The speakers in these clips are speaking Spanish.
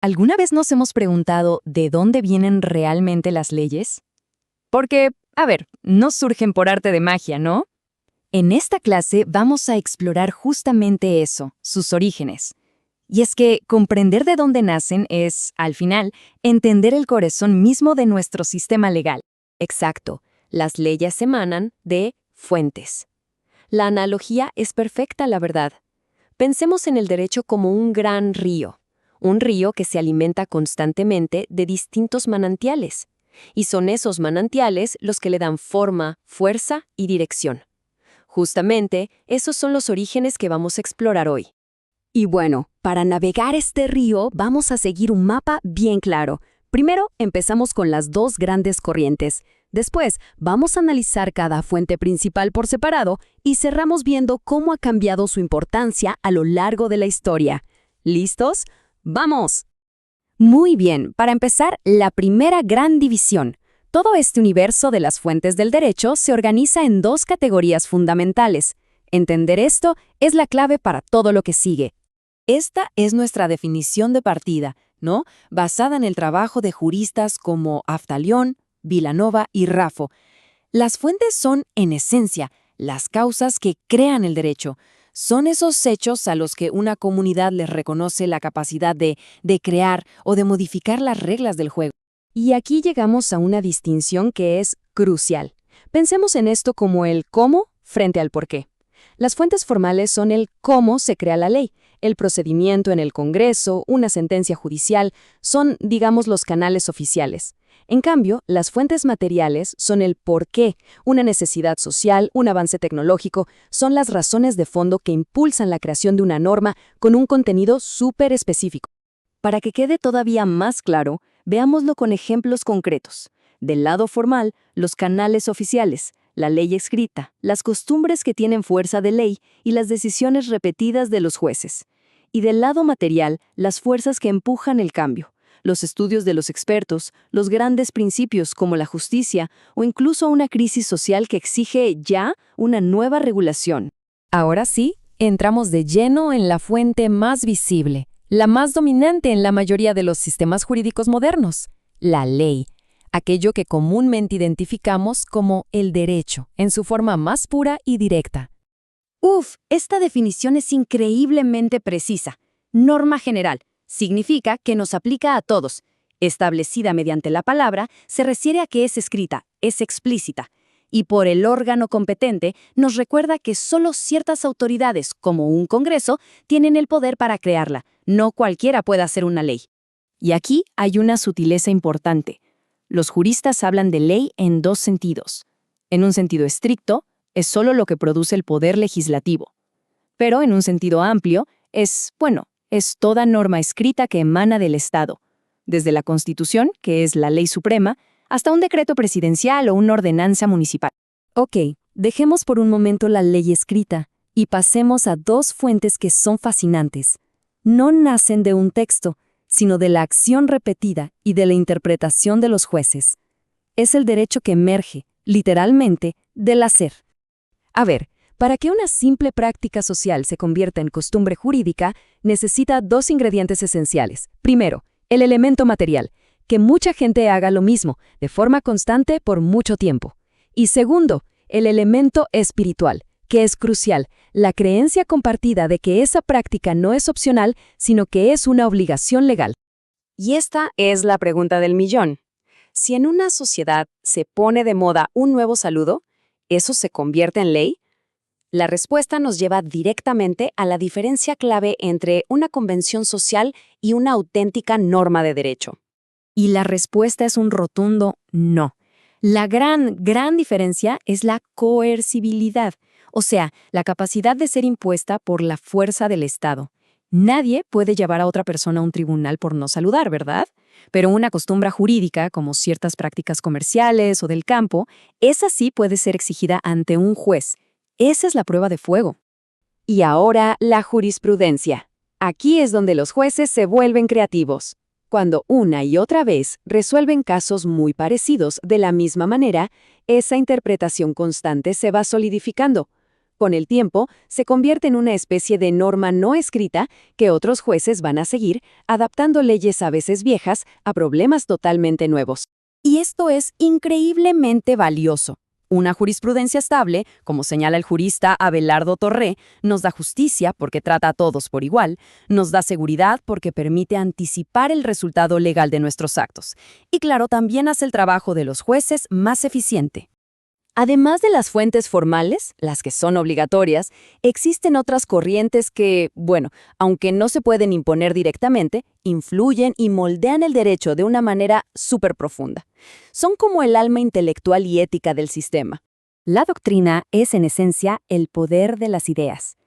¿Alguna vez nos hemos preguntado de dónde vienen realmente las leyes? Porque, a ver, no surgen por arte de magia, ¿no? En esta clase vamos a explorar justamente eso, sus orígenes. Y es que comprender de dónde nacen es, al final, entender el corazón mismo de nuestro sistema legal. Exacto, las leyes emanan de fuentes. La analogía es perfecta, la verdad. Pensemos en el derecho como un gran río. Un río que se alimenta constantemente de distintos manantiales. Y son esos manantiales los que le dan forma, fuerza y dirección. Justamente, esos son los orígenes que vamos a explorar hoy. Y bueno, para navegar este río vamos a seguir un mapa bien claro. Primero, empezamos con las dos grandes corrientes. Después, vamos a analizar cada fuente principal por separado y cerramos viendo cómo ha cambiado su importancia a lo largo de la historia. ¿Listos? ¡Vamos! Muy bien, para empezar, la primera gran división. Todo este universo de las fuentes del derecho se organiza en dos categorías fundamentales. Entender esto es la clave para todo lo que sigue. Esta es nuestra definición de partida, ¿no? Basada en el trabajo de juristas como Aftalión, Vilanova y Raffo. Las fuentes son, en esencia, las causas que crean el derecho. Son esos hechos a los que una comunidad les reconoce la capacidad de crear o de modificar las reglas del juego. Y aquí llegamos a una distinción que es crucial. Pensemos en esto como el cómo frente al por qué. Las fuentes formales son el cómo se crea la ley, el procedimiento en el Congreso, una sentencia judicial, son, digamos, los canales oficiales. En cambio, las fuentes materiales son el por qué, una necesidad social, un avance tecnológico, son las razones de fondo que impulsan la creación de una norma con un contenido súper específico. Para que quede todavía más claro, veámoslo con ejemplos concretos. Del lado formal, los canales oficiales, la ley escrita, las costumbres que tienen fuerza de ley y las decisiones repetidas de los jueces. Y del lado material, las fuerzas que empujan el cambio, los estudios de los expertos, los grandes principios como la justicia o incluso una crisis social que exige ya una nueva regulación. Ahora sí, entramos de lleno en la fuente más visible, la más dominante en la mayoría de los sistemas jurídicos modernos, la ley. Aquello que comúnmente identificamos como el derecho, en su forma más pura y directa. Esta definición es increíblemente precisa. Norma general significa que nos aplica a todos. Establecida mediante la palabra, se refiere a que es escrita, es explícita. Y por el órgano competente, nos recuerda que solo ciertas autoridades, como un Congreso, tienen el poder para crearla. No cualquiera puede hacer una ley. Y aquí hay una sutileza importante. Los juristas hablan de ley en dos sentidos. En un sentido estricto, es solo lo que produce el poder legislativo. Pero en un sentido amplio, es toda norma escrita que emana del Estado. Desde la Constitución, que es la ley suprema, hasta un decreto presidencial o una ordenanza municipal. Ok, dejemos por un momento la ley escrita y pasemos a dos fuentes que son fascinantes. No nacen de un texto, sino de la acción repetida y de la interpretación de los jueces. Es el derecho que emerge, literalmente, del hacer. A ver, para que una simple práctica social se convierta en costumbre jurídica, necesita dos ingredientes esenciales. Primero, el elemento material, que mucha gente haga lo mismo, de forma constante por mucho tiempo. Y segundo, el elemento espiritual, que es crucial, la creencia compartida de que esa práctica no es opcional, sino que es una obligación legal. Y esta es la pregunta del millón. Si en una sociedad se pone de moda un nuevo saludo, ¿eso se convierte en ley? La respuesta nos lleva directamente a la diferencia clave entre una convención social y una auténtica norma de derecho. Y la respuesta es un rotundo no. La gran diferencia es la coercibilidad, o sea, la capacidad de ser impuesta por la fuerza del Estado. Nadie puede llevar a otra persona a un tribunal por no saludar, ¿verdad? Pero una costumbre jurídica, como ciertas prácticas comerciales o del campo, esa sí puede ser exigida ante un juez. Esa es la prueba de fuego. Y ahora, la jurisprudencia. Aquí es donde los jueces se vuelven creativos. Cuando una y otra vez resuelven casos muy parecidos de la misma manera, esa interpretación constante se va solidificando. Con el tiempo, se convierte en una especie de norma no escrita que otros jueces van a seguir, adaptando leyes a veces viejas a problemas totalmente nuevos. Y esto es increíblemente valioso. Una jurisprudencia estable, como señala el jurista Abelardo Torré, nos da justicia porque trata a todos por igual, nos da seguridad porque permite anticipar el resultado legal de nuestros actos. Y claro, también hace el trabajo de los jueces más eficiente. Además de las fuentes formales, las que son obligatorias, existen otras corrientes que, bueno, aunque no se pueden imponer directamente, influyen y moldean el derecho de una manera súper profunda. Son como el alma intelectual y ética del sistema. La doctrina es, en esencia, el poder de las ideas.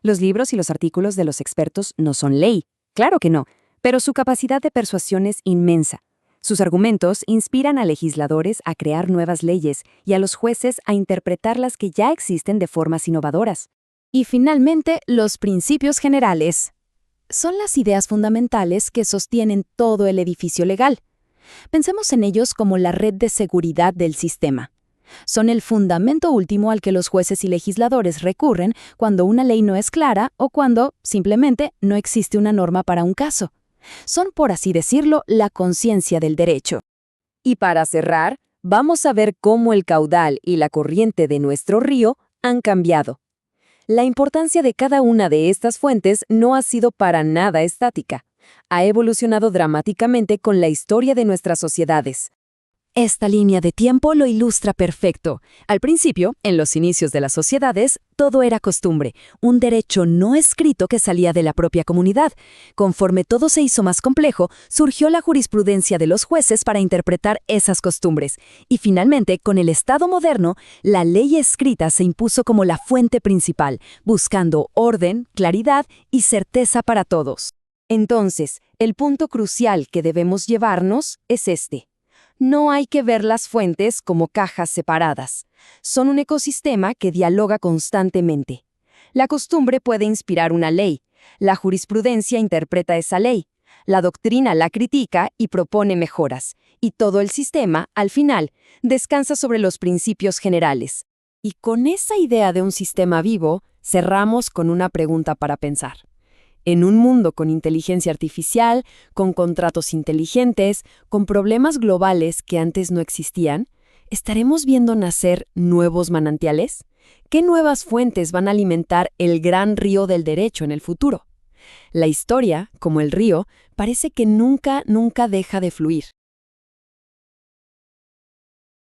Los libros y los artículos de los expertos no son ley, claro que no, pero su capacidad de persuasión es inmensa. Sus argumentos inspiran a legisladores a crear nuevas leyes y a los jueces a interpretar las que ya existen de formas innovadoras. Y finalmente, los principios generales. Son las ideas fundamentales que sostienen todo el edificio legal. Pensemos en ellos como la red de seguridad del sistema. Son el fundamento último al que los jueces y legisladores recurren cuando una ley no es clara o cuando, simplemente, no existe una norma para un caso. Son, por así decirlo, la conciencia del derecho. Y para cerrar, vamos a ver cómo el caudal y la corriente de nuestro río han cambiado. La importancia de cada una de estas fuentes no ha sido para nada estática. Ha evolucionado dramáticamente con la historia de nuestras sociedades. Esta línea de tiempo lo ilustra perfecto. Al principio, en los inicios de las sociedades, todo era costumbre, un derecho no escrito que salía de la propia comunidad. Conforme todo se hizo más complejo, surgió la jurisprudencia de los jueces para interpretar esas costumbres. Y finalmente, con el Estado moderno, la ley escrita se impuso como la fuente principal, buscando orden, claridad y certeza para todos. Entonces, el punto crucial que debemos llevarnos es este. No hay que ver las fuentes como cajas separadas. Son un ecosistema que dialoga constantemente. La costumbre puede inspirar una ley. La jurisprudencia interpreta esa ley. La doctrina la critica y propone mejoras. Y todo el sistema, al final, descansa sobre los principios generales. Y con esa idea de un sistema vivo, cerramos con una pregunta para pensar. En un mundo con inteligencia artificial, con contratos inteligentes, con problemas globales que antes no existían, ¿estaremos viendo nacer nuevos manantiales? ¿Qué nuevas fuentes van a alimentar el gran río del derecho en el futuro? La historia, como el río, parece que nunca deja de fluir.